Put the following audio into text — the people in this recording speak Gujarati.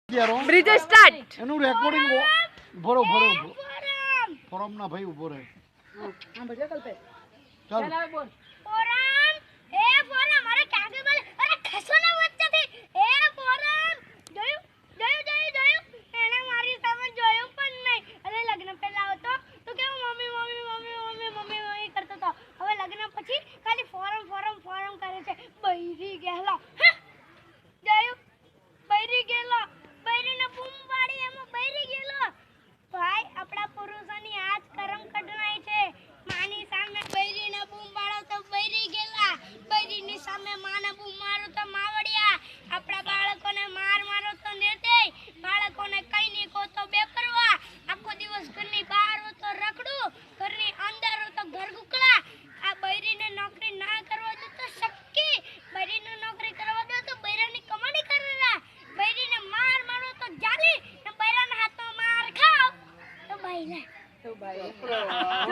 બ્રિજ સ્ટાર્ટ એનું રેકોર્ડિંગ ભરો ફોરમ ના ભાઈ ઉભો રહે ચાલ ફોરમ એ ફોરમ અરે કાગે બોલે અરે ખસો ના વચ્ચેથી એ ફોરમ જોયું એને મારી સામે જોયું પણ નહીં અરે લગ્ન પહેલા હતો તો કેવું મમ્મી કરતો તો હવે લગ્ન પછી ખાલી ફોરમ કરે છે બૈરી ગેલા જોયું બૈરી ગેલા બૈરીને બૂમ પાડી એમાં બૈરી ગેલો ભાઈ આપણા પુરુષોની આજ કરમ કઢનાય છે માની સામે બૈરીને બૂમ પાડો તો બૈરી ગેલા બૈરીની સામે માને બૂમ મારો તો માવડિયા આપણા બાળકોને મારો તો નિર્દય બાળકોને કઈ નહીં કહો તો બેપરવા આખો દિવસ ઘરની બહાર હો તો રખડું ઘરની અંદર હો તો ઘર ગુકળા આ બૈરીને નોકરી ના કરવા દે તો શક્કી બૈરીને નોકરી કરવા દે તો બૈરાની કમાણી કરેલા બૈરીને મારો તો જાલી ને બૈરાના હાથમાં માર ખાવ તો બૈરા